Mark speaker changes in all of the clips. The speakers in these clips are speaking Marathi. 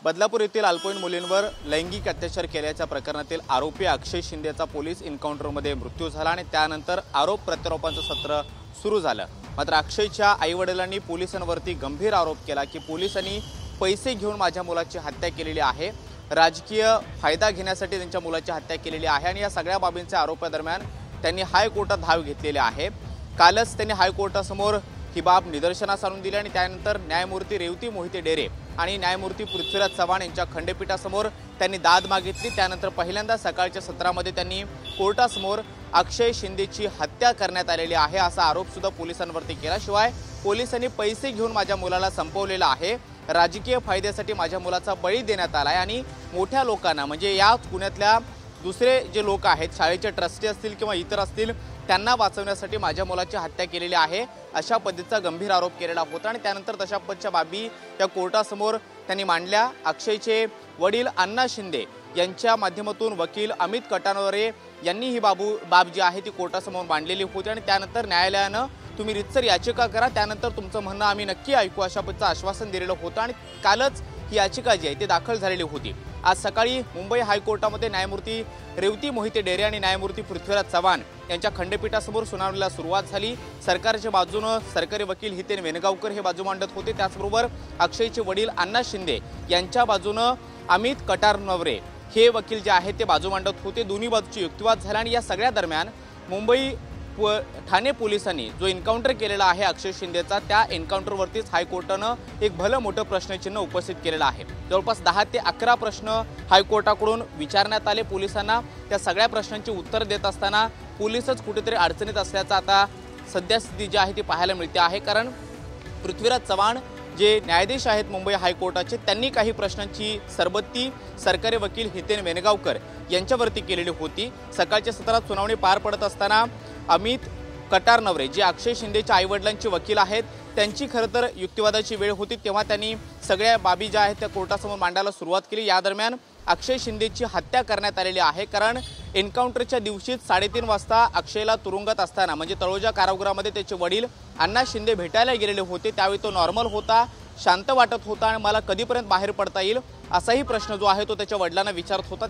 Speaker 1: बदलापूर येथील अल्पवयीन मुलींवर लैंगिक अत्याचार केल्याच्या प्रकरणातील आरोपी अक्षय शिंदेचा पोलीस एन्काउंटरमध्ये मृत्यू झाला आणि त्यानंतर आरोप प्रत्यारोपांचं सत्र सुरू झालं। मात्र अक्षयच्या आईवडिलांनी पोलिसांवरती गंभीर आरोप केला की पोलिसांनी पैसे घेऊन माझ्या मुलाची हत्या केलेली आहे, राजकीय फायदा घेण्यासाठी त्यांच्या मुलाची हत्या केलेली आहे आणि या सगळ्या बाबींच्या आरोपादरम्यान त्यांनी हायकोर्टात धाव घेतलेली आहे। कालच त्यांनी हायकोर्टासमोर ही बाब निदर्शनास आणून दिली आणि त्यानंतर न्यायमूर्ती रेवती मोहिते डेरे आणि न्यायमूर्ती पृथ्वीराज चव्हाण यांच्या खंडपीठासमोर त्यांनी दाद मागितली। त्यानंतर पहिल्यांदा सकाळच्या सत्रामध्ये त्यांनी कोर्टासमोर अक्षय शिंदेची हत्या करण्यात आलेली आहे असा आरोप सुद्धा पोलिसांवरती केला। शिवाय पोलिसांनी पैसे घेऊन माझ्या मुलाला संपवलेला आहे, राजकीय फायद्यासाठी माझ्या मुलाचा बळी देण्यात आलाय आणि मोठ्या लोकांना म्हणजे या पुण्यातल्या दुसरे जे लोक आहेत, शाळेचे ट्रस्टी असतील किंवा इतर असतील, त्यांना वाचवण्यासाठी माझ्या मुलाची हत्या केलेली आहे अशा पद्धतीचा गंभीर आरोप केलेला होता आणि त्यानंतर तशा पद्धतीच्या बाबी त्या कोर्टासमोर त्यांनी मांडल्या। अक्षयचे वडील अण्णा शिंदे यांच्या माध्यमातून वकील अमित कटानवरे यांनी ही बाब जी आहे ती कोर्टासमोर मांडलेली होती आणि त्यानंतर न्यायालयानं तुम्ही रितसर याचिका करा, त्यानंतर तुमचं म्हणणं आम्ही नक्की ऐकू अशा पद्धतीचं आश्वासन दिलेलं होतं आणि कालच ही याचिका जी आहे ती दाखल झालेली होती। आज सकाळी मुंबई हायकोर्टामध्ये न्यायमूर्ती रेवती मोहिते डेरे आणि न्यायमूर्ती पृथ्वीराज चव्हाण यांच्या खंडपीठासमोर सुनावणीला सुरुवात झाली। सरकारच्या बाजूने सरकारी वकील हितेन वेणगावकर हे बाजू मांडत होते, त्याचबरोबर अक्षयचे वडील अण्णा शिंदे यांच्या बाजूने अमित कटारनवरे हे वकील जे आहेत ते बाजू मांडत होते। दोन्ही बाजूची युक्तिवाद झाला आणि या सगळ्या दरम्यान मुंबई ठाणे पोलिसांनी जो एन्काउंटर केलेला आहे अक्षय शिंदेचा, त्या एन्काउंटरवरतीच हायकोर्टानं एक भलं मोठं प्रश्नचिन्ह उपस्थित केलेलं आहे। जवळपास 10 ते 11 प्रश्न हायकोर्टाकडून विचारण्यात आले पोलिसांना। त्या सगळ्या प्रश्नांची उत्तर देत असताना पोलीसच कुठेतरी अडचणीत असल्याचं आता सद्यस्थिती जी आहे ती पाहायला मिळते आहे। कारण पृथ्वीराज चव्हाण जे न्यायाधीश आहेत मुंबई हायकोर्टाचे, त्यांनी काही प्रश्नांची सरबत्ती सरकारी वकील हितेन वेणगावकर यांच्यावरती केलेली होती। सकाळच्या सत्रात सुनावणी पार पडत असताना अमित कटारनवरे जे अक्षय शिंदेच्या आईवडिलांचे वकील आहेत त्यांची खरं तर युक्तिवादाची वेळ होती, तेव्हा त्यांनी सगळ्या बाबी ज्या आहेत त्या कोर्टासमोर मांडायला सुरुवात केली। या दरम्यान अक्षय शिंदेची हत्या करण्यात आलेली आहे, कारण एन्काउंटरच्या दिवशीच 3:30 वाजता अक्षयला तुरुंगात असताना म्हणजे तळोजा कारागृहामध्ये त्याचे वडील अण्णा शिंदे भेटायला गेलेले होते। त्यावेळी तो नॉर्मल होता, शांत वाटत होता आणि मला कधीपर्यंत बाहेर पडता येईल असाही प्रश्न जो आहे तो त्याच्या वडिलांना विचारत होता।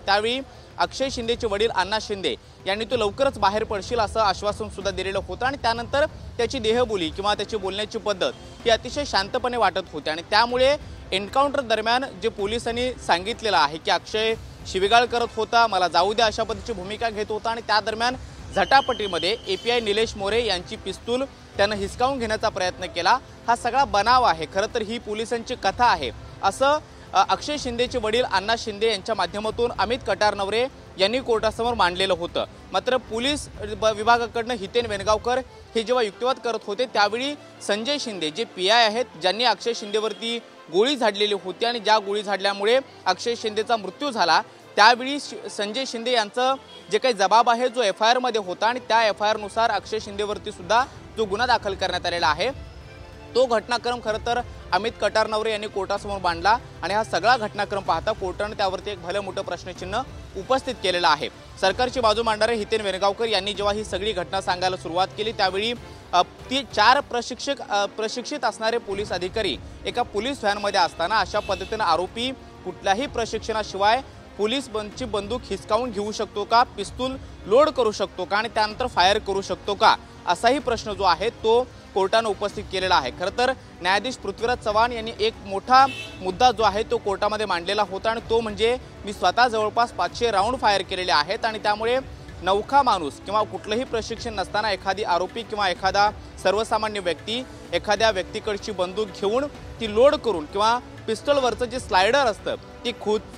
Speaker 1: त्यावेळी अक्षय शिंदेचे वडील अण्णा शिंदे यांनी तो लवकरच बाहेर पडशील असं आश्वासन सुद्धा दिलेलं होतं आणि त्यानंतर त्याची देहबोली किंवा त्याची बोलण्याची पद्धत ही अतिशय शांतपणे वाटत होती आणि त्यामुळे एन्काउंटर दरम्यान जे पोलिसांनी सांगितलेलं आहे की अक्षय शिवीगाळ करत होता, मला जाऊ द्या अशा पद्धतीची भूमिका घेत होता आणि त्या दरम्यान झटापटीमध्ये एपीआय निलेश मोरे यांची पिस्तूल त्यानं हिसकावून घेण्याचा प्रयत्न केला। हा सगळा बनाव आहे, खरं तर ही पोलिसांची कथा आहे असं अक्षय शिंदेचे वडील अण्णा शिंदे यांच्या माध्यमातून अमित कटारनवरे यांनी कोर्टासमोर मांडलेलं होतं। मात्र पोलीस विभागाकडनं हितेन वेणगावकर हे जेव्हा युक्तिवाद करत होते त्यावेळी संजय शिंदे जे पीआय आहेत, ज्यांनी अक्षय शिंदेवरती गोळी झाडलेली होती आणि ज्या गोळी झाडल्यामुळे अक्षय शिंदेचा मृत्यू झाला, त्यावेळी संजय शिंदे यांचं जे काही जबाब आहे जो एफआयआर मध्ये होता आणि त्या एफआयआर नुसार अक्षय शिंदेवरती सुद्धा जो गुन्हा दाखल करण्यात आलेला आहे तो घटनाक्रम खरं तर अमित कटारनवरे यांनी कोर्टासमोर मांडला आणि हा सगळा घटनाक्रम पाहता कोर्टाने त्यावरती एक भलं मोठं प्रश्नचिन्ह उपस्थित केलेलं आहे। सरकारची बाजू मांडणारे हितेन वेणगावकर यांनी जेव्हा ही सगळी घटना सांगायला सुरुवात केली त्यावेळी ती 4 प्रशिक्षित असणारे पोलीस अधिकारी एका पोलीस व्हॅनमध्ये असताना अशा पद्धतीने आरोपी कुठल्याही प्रशिक्षणाशिवाय पोलीस बंदूक हिसकावून घेऊ शकतो का, पिस्तूल लोड करू शकतो का आणि त्यानंतर फायर करू शकतो का, असाही प्रश्न जो आहे तो कोर्टाने उपस्थित केलेला आहे। खरं तर न्यायाधीश पृथ्वीराज चव्हाण यांनी एक मोठा मुद्दा जो आहे तो कोर्टामध्ये मांडलेला होता आणि तो म्हणजे मी स्वतः जवळपास 500 राऊंड फायर केलेले आहेत आणि त्यामुळे नवखा माणूस किंवा कुठलंही प्रशिक्षण नसताना एखादी आरोपी किंवा एखादा सर्वसामान्य व्यक्ती एखाद्या व्यक्तीकडची बंदूक घेऊन ती लोड करून किंवा पिस्टलवरचं जे स्लायडर असतं ती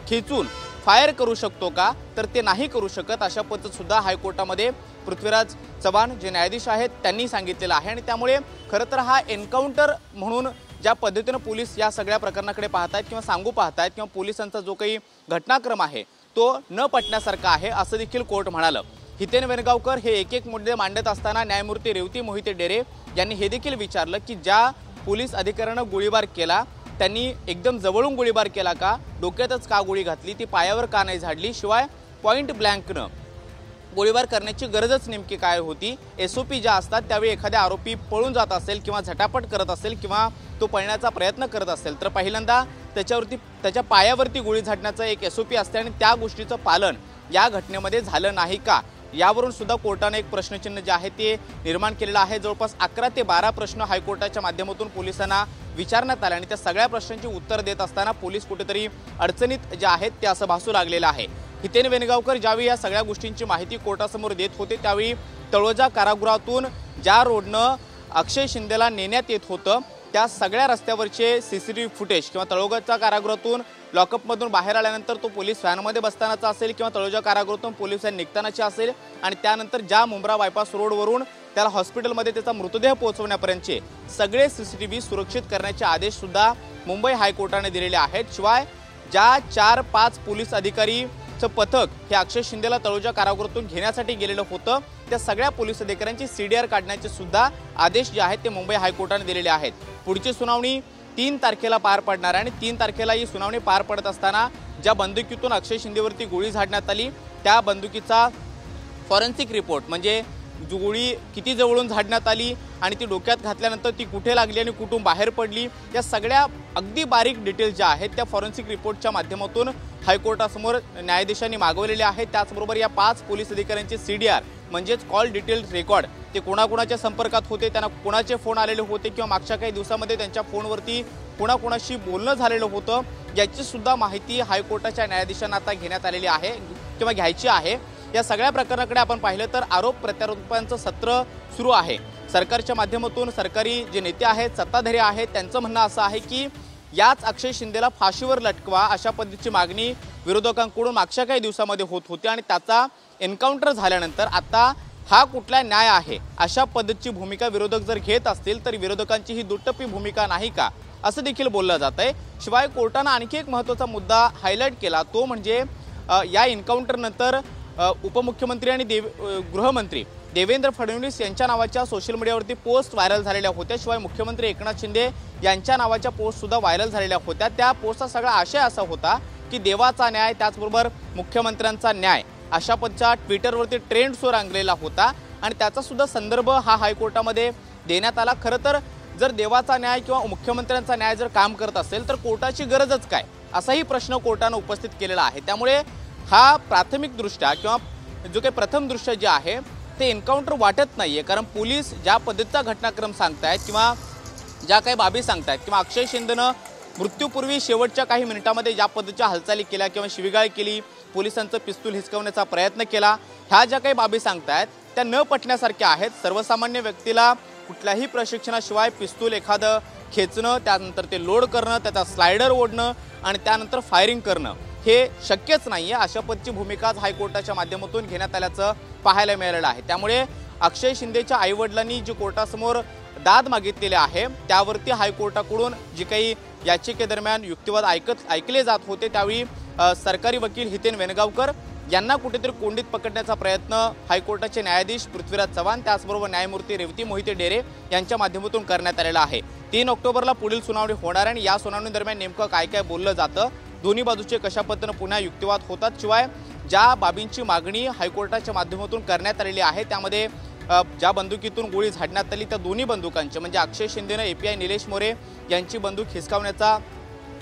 Speaker 1: खेचून फायर करू शकतो का, तर ते नाही करू शकत अशा पद्धत सुद्धा हायकोर्टामध्ये पृथ्वीराज चव्हाण जे न्यायाधीश आहेत त्यांनी सांगितलेलं आहे आणि त्यामुळे खरं तर हा एन्काउंटर म्हणून ज्या पद्धतीने पोलीस या सगळ्या प्रकरणाकडे पाहतायत किंवा सांगू पाहतायत किंवा पोलिसांचा जो काही घटनाक्रम आहे तो न पटण्यासारखा आहे असं देखील कोर्ट म्हणालं। हितेन वेणगावकर हे एक मुद्दे मांडत असताना न्यायमूर्ती रेवती मोहिते डेरे यांनी हे देखील विचारलं की ज्या पोलीस अधिकाऱ्यानं गोळीबार केला त्यांनी एकदम जवळून गोळीबार केला का, डोक्यातच का गोळी घातली, ती पायावर का नाही झाडली, शिवाय पॉइंट ब्लँकनं गोळीबार करण्याची गरजच नेमकी काय होती। एसओपी ज्या असतात त्यावेळी एखादा आरोपी पळून जात असेल किंवा झटापट करत असेल किंवा तो पळण्याचा प्रयत्न करत असेल तर पहिल्यांदा त्याच्या पायावरती गोळी झाडण्याचं एक SOP असते आणि त्या गोष्टीचं पालन या घटनेमध्ये झालं नाही का, यावरून सुद्धा कोर्टाने एक प्रश्नचिन्ह जे आहे ते निर्माण केलेलं आहे। जवळपास 11 ते 12 प्रश्न हायकोर्टाच्या माध्यमातून पोलिसांना विचारण्यात आले आणि त्या सगळ्या प्रश्नांची उत्तर देत असताना पोलीस कुठेतरी अडचणीत जे आहेत ते असं भासू लागलेलं आहे। हितेन वेणगावकर ज्यावेळी या सगळ्या गोष्टींची माहिती कोर्टासमोर देत होते त्यावेळी तळोजा कारागृहातून ज्या रोडनं अक्षय शिंदेला नेण्यात येत होतं त्या सगळ्या रस्त्यावरचे CCTV फुटेज किंवा तळोजा कारागृहातून लॉकअपमधून बाहेर आल्यानंतर तो पोलीस व्हॅनमध्ये बसतानाचा असेल किंवा तळोजा कारागृहातून पोलीस व्हॅन निघतानाची असेल आणि त्यानंतर ज्या मुंब्रा बायपास रोडवरून त्याला हॉस्पिटलमध्ये त्याचा मृतदेह पोहोचवण्यापर्यंतचे सगळे CCTV सुरक्षित करण्याचे आदेश सुद्धा मुंबई हायकोर्टाने दिलेले आहेत। शिवाय ज्या 4-5 पोलीस अधिकारीचं पथक हे अक्षय शिंदेला तळोजा कारागृहातून घेण्यासाठी गेलेलं होतं त्या सगळ्या पोलीस अधिकाऱ्यांची CDR काढण्याचे सुद्धा आदेश जे आहेत ते मुंबई हायकोर्टाने दिलेले आहेत। पुढची सुनावणी 3 तारखेला पार पडणार आहे आणि 3 तारखेला ही सुनावणी पार पडत असताना ज्या बंदुकीतून अक्षय शिंदेवरती गोळी झाडण्यात आली त्या बंदुकीचा फॉरेन्सिक रिपोर्ट म्हणजे गोळी किती जवळून झाडण्यात आली आणि ती डोक्यात घातल्यानंतर ती कुठे लागली आणि कुठून बाहेर पडली या सगळ्या अगदी बारीक डिटेल्स ज्या आहेत त्या फॉरेन्सिक रिपोर्टच्या माध्यमातून हायकोर्टासमोर न्यायाधीशांनी मागवलेले आहेत। त्याचबरोबर या 5 पोलीस अधिकाऱ्यांचे CDR म्हणजेच कॉल डिटेल रेकॉर्ड ते कोणाकोणाच्या संपर्कात होते, त्यांना कोणाचे फोन आलेले होते किंवा मागच्या काही दिवसामध्ये त्यांच्या फोनवरती कोणाकोणाशी बोलणं झालेलं होतं याची सुद्धा माहिती हायकोर्टाच्या न्यायाधीशांना आता घेण्यात आलेली आहे किंवा घ्यायची आहे। या सगळ्या प्रकरणाकडे आपण पाहिलं तर आरोप प्रत्यारोपांचं सत्र सुरू आहे। सरकारच्या माध्यमातून सरकारी जे नेते आहेत सत्ताधारी आहेत त्यांचं म्हणणं असं आहे की याच अक्षय शिंदेला फाशीवर लटकवा अशा पद्धतीची मागणी विरोधकांकडून मागच्या काही दिवसामध्ये होत होती आणि त्याचा एन्काउंटर झाल्यानंतर आता हा कुठला न्याय आहे अशा पद्धतीची भूमिका विरोधक जर घेत असतील तर विरोधकांची ही दुटप्पी भूमिका नाही का असं देखील बोललं जात आहे। शिवाय कोर्टानं आणखी एक महत्त्वाचा मुद्दा हायलाईट केला तो म्हणजे या एन्काउंटरनंतर उपमुख्यमंत्री आणि गृहमंत्री देवेंद्र फडणवीस यांच्या नावाच्या सोशल मीडियावरती पोस्ट व्हायरल झालेल्या होत्या। शिवाय मुख्यमंत्री एकनाथ शिंदे यांच्या नावाच्या पोस्ट सुद्धा व्हायरल झालेल्या होत्या। त्या पोस्टचा सगळा आशय असा होता की देवाचा न्याय त्याचबरोबर मुख्यमंत्र्यांचा न्याय अशा पद्धतीचा ट्विटरवरती ट्रेंड सुरू रंगलेला होता आणि त्याचा सुद्धा संदर्भ हा हायकोर्टामध्ये देण्यात आला। खरं तर जर देवाचा न्याय किंवा मुख्यमंत्र्यांचा न्याय जर काम करत असेल तर कोर्टाची गरजच काय असाही प्रश्न कोर्टाने उपस्थित केलेला आहे। त्यामुळे हा प्राथमिकदृष्ट्या किंवा जो काही प्रथमदृष्ट्या जे आहे ते एन्काउंटर वाटत नाहीये, कारण पोलीस ज्या पद्धतीचा घटनाक्रम सांगतायत किंवा ज्या काही बाबी सांगतायत किंवा अक्षय शिंदेनं मृत्यूपूर्वी शेवटच्या काही मिनिटांमध्ये ज्या पद्धतीच्या हालचाली केल्या किंवा शिवीगाळ केली, पोलिसांचं पिस्तूल हिसकवण्याचा प्रयत्न केला, ह्या ज्या काही बाबी सांगतायत त्या न पटण्यासारख्या आहेत। सर्वसामान्य व्यक्तीला कुठल्याही प्रशिक्षणाशिवाय पिस्तूल एखादं खेचणं, त्यानंतर ते लोड करणं, त्याचा स्लायडर ओढणं आणि त्यानंतर फायरिंग करणं हे शक्यच नाहीये अशा पद्धतीची भूमिका हायकोर्टाच्या माध्यमातून घेण्यात आल्याचं पाहायला मिळालेलं आहे। त्यामुळे अक्षय शिंदेच्या आईवडिलांनी जी कोर्टासमोर दाद मागितलेली आहे त्यावरती हायकोर्टाकडून जी काही याचिकेदरम्यान युक्तिवाद ऐकले जात होते त्यावेळी सरकारी वकील हितेन वेणगावकर यांना कुठेतरी कोंडीत पकडण्याचा प्रयत्न हायकोर्टाचे न्यायाधीश पृथ्वीराज चव्हाण त्याचबरोबर न्यायमूर्ती रेवती मोहिते डेरे यांच्या माध्यमातून करण्यात आलेला आहे। 3 ऑक्टोबरला पुढील सुनावणी होणार आणि या सुनावणी दरम्यान नेमकं काय काय बोललं जातं, दोन्ही बाजूचे कशा पद्धतीने पुन्हा युक्तिवाद होतात, शिवाय ज्या बाबींची मागणी हायकोर्टाच्या माध्यमातून करण्यात आलेली आहे त्यामध्ये ज्या बंदुकीतून गोळी झाडण्यात आली त्या दोन्ही बंदुकांचे म्हणजे अक्षय शिंदेनं API निलेश मोरे यांची बंदूक हिसकावण्याचा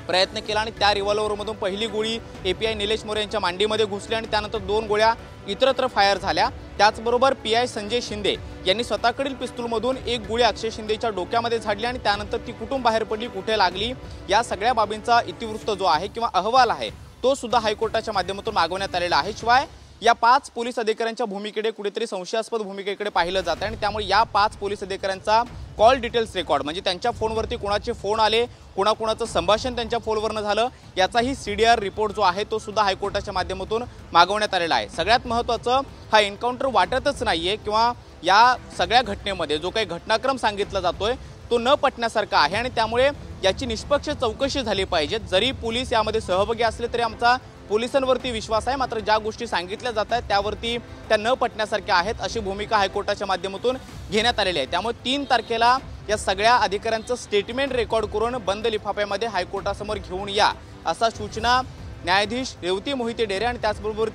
Speaker 1: प्रयत्न केला आणि त्या रिव्हॉल्वरमधून पहिली गोळी API निलेश मोरे यांच्या मांडीमध्ये घुसली आणि त्यानंतर 2 गोळ्या इतरत्र फायर झाल्या। त्याचबरोबर PI संजय शिंदे यांनी स्वतःकडील पिस्तूलमधून एक गोळी अक्षय शिंदेच्या डोक्यामध्ये झाडली आणि त्यानंतर ती कुठून बाहेर पडली, कुठे लागली या सगळ्या बाबींचा इतिवृत्त जो आहे किंवा अहवाल आहे तो सुद्धा हायकोर्टाच्या माध्यमातून मागवण्यात आलेला आहे। शिवाय या 5 पोलीस अधिकाऱ्यांच्या भूमिकेकडे कुठेतरी संशयास्पद भूमिकेकडे पाहिलं जातं आणि त्यामुळे या 5 पोलीस अधिकाऱ्यांचा कॉल डिटेल्स रेकॉर्ड म्हणजे त्यांच्या फोनवरती कोणाचे फोन आले, कोणाकोणाचं संभाषण त्यांच्या फोनवरनं झालं याचाही CDR रिपोर्ट जो आहे तो सुद्धा हायकोर्टाच्या माध्यमातून मागवण्यात आलेला आहे। सगळ्यात महत्त्वाचं हा एन्काउंटर वाटतच नाहीये किंवा या सगळ्या घटनेमध्ये जो काही घटनाक्रम सांगितला जातोय तो न पटण्यासारखा आहे आणि त्यामुळे याची निष्पक्ष चौकशी झाली पाहिजे। जरी पोलीस यामध्ये सहभागी असले तरी आमचा पोलिसांवरती विश्वास आहे, मात्र ज्या गोष्टी सांगितल्या जात आहेत त्यावरती त्या न पटण्यासारख्या आहेत अशी भूमिका हायकोर्टाच्या माध्यमातून घेण्यात आलेली आहे। त्यामुळे 3 तारखेला या सगळ्या अधिकाऱ्यांचं स्टेटमेंट रेकॉर्ड करून बंद लिफाफ्यामध्ये हायकोर्टासमोर घेऊन या असा सूचना न्यायाधीश रेवती मोहिते डेरे आणि त्याचबरोबर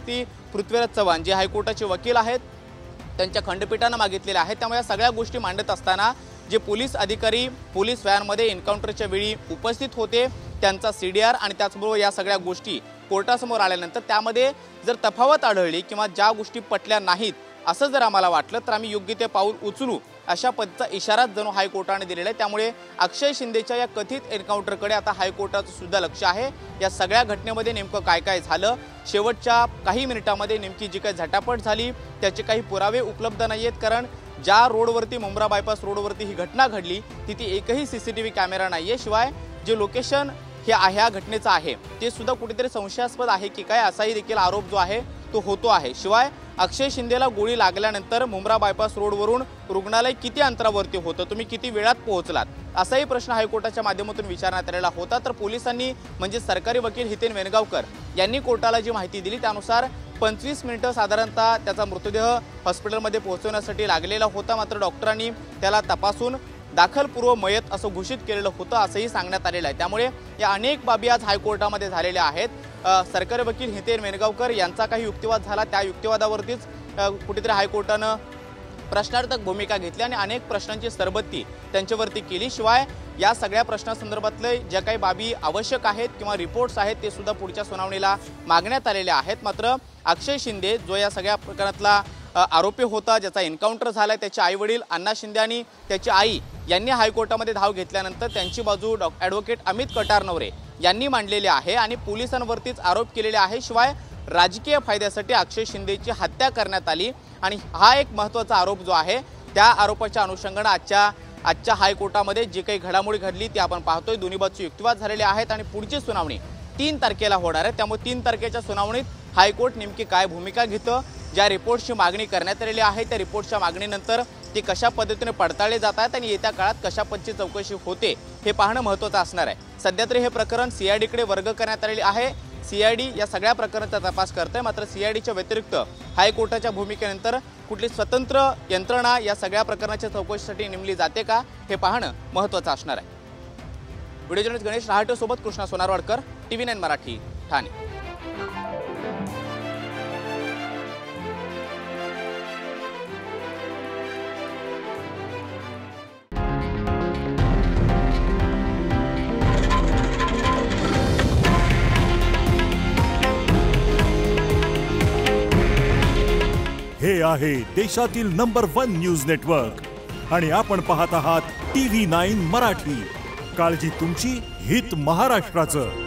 Speaker 1: पृथ्वीराज चव्हाण जे हायकोर्टाचे वकील आहेत त्यांच्या खंडपीठानं मागितलेल्या आहेत। त्यामुळे या सगळ्या गोष्टी मांडत असताना जे पोलीस अधिकारी पोलीस व्हॅनमध्ये एन्काउंटरच्या वेळी उपस्थित होते त्यांचा CDR आणि त्याचबरोबर या सगळ्या गोष्टी कोर्टासमोर आल्यानंतर त्यामध्ये जर तफावत आढळली किंवा ज्या गोष्टी पटल्या नाहीत असं जर आम्हाला वाटलं तर आम्ही योग्य ते पाऊल उचलू अशा पद्धतीचा इशाराच जणू हायकोर्टाने दिलेला आहे। त्यामुळे अक्षय शिंदेच्या या कथित एन्काउंटरकडे आता हायकोर्टाचं सुद्धा लक्ष आहे। या सगळ्या घटनेमध्ये नेमकं काय काय झालं, शेवटच्या काही मिनिटांमध्ये नेमकी जी काही झटापट झाली त्याचे काही पुरावे उपलब्ध नाहीयेत, कारण ज्या रोडवरती मुंब्रा बायपास रोडवरती ही घटना घडली तिथे एकही CCTV कॅमेरा नाहीये। शिवाय जे लोकेशन हे ह्या घटनेचं आहे ते सुद्धा कुठेतरी संशयास्पद आहे की काय असाही देखील आरोप जो आहे तो होतो आहे। शिवाय अक्षय शिंदेला गोळी लागल्यानंतर मुंब्रा बायपास रोडवरून रुग्णालय किती अंतरावरती होतं, तुम्ही किती वेळात पोहोचलात असाही प्रश्न हायकोर्टाच्या माध्यमातून विचारण्यात आलेला होता। तर पोलिसांनी म्हणजे सरकारी वकील हितेन वेणगावकर यांनी कोर्टाला जी माहिती दिली त्यानुसार 25 मिनिटं साधारणतः त्याचा मृतदेह हॉस्पिटलमध्ये पोहोचवण्यासाठी लागलेला होता, मात्र डॉक्टरांनी त्याला तपासून दाखलपूर्व मयत असं घोषित केलेलं होतं असंही सांगण्यात आलेलं आहे। त्यामुळे या अनेक बाबी आज हायकोर्टामध्ये झालेल्या आहेत। सरकारी वकील हितेन वेणगावकर यांचा काही युक्तिवाद झाला, त्या युक्तिवादावरतीच कुठेतरी हायकोर्टानं प्रश्नार्थक भूमिका घेतली आणि अनेक प्रश्नांची सरबत्ती त्यांच्यावरती केली। शिवाय या सगळ्या प्रश्नासंदर्भातले ज्या काही बाबी आवश्यक आहेत किंवा रिपोर्ट्स आहेत ते सुद्धा पुढच्या सुनावणीला मागण्यात आलेले आहेत। मात्र अक्षय शिंदे जो या सगळ्या प्रकरणातला आरोपी होता, ज्याचा एन्काउंटर झाला, त्याचे आईवडील अण्णा शिंदे आणि त्याची आई यांनी हायकोर्टामध्ये धाव घेतल्यानंतर त्यांची बाजू ॲडव्होकेट अमित कटारनवरे यांनी मांडलेली आहे आणि पोलिसांवरतीच आरोप केलेले आहे। शिवाय राजकीय फायद्यासाठी अक्षय शिंदेची हत्या करण्यात आली आणि हा एक महत्त्वाचा आरोप जो आहे त्या आरोपाच्या अनुषंगाने आजच्या हायकोर्टामध्ये जी काही घडामोडी घडली ती आपण पाहतोय। दोन्ही बाजूचे युक्तिवाद झालेले आहेत आणि पुढची सुनावणी 3 तारखेला होणार आहे। त्यामुळे 3 तारखेच्या सुनावणीत हायकोर्ट नेमकी काय भूमिका घेतं, ज्या रिपोर्टची मागणी करण्यात आलेली आहे त्या रिपोर्टच्या मागणीनंतर ते कशा पद्धतीने पडताळले जातात आणि येत्या काळात कशा पद्धतीची चौकशी होते हे पाहणं महत्त्वाचं असणार आहे। सध्या तरी हे प्रकरण CIDकडे वर्ग करण्यात आलेले आहे। CID या सगळ्या प्रकरणाचा तपास करते, मात्र CIDच्या व्यतिरिक्त हायकोर्टाच्या भूमिकेनंतर कुठली स्वतंत्र यंत्रणा या सगळ्या प्रकरणाच्या चौकशीसाठी नेमली जाते का हे पाहणं महत्त्वाचं असणार आहे। व्हिडिओ जर्नलिस्ट गणेश रहाटे सोबत कृष्णा सोनारवाडकर, TV9 मराठी, ठाणे।
Speaker 2: हे आहे देशातील नंबर 1 न्यूज नेटवर्क आणि आपण पाहत आहात TV9 मराठी। काळजी तुमची, हित महाराष्ट्राचं।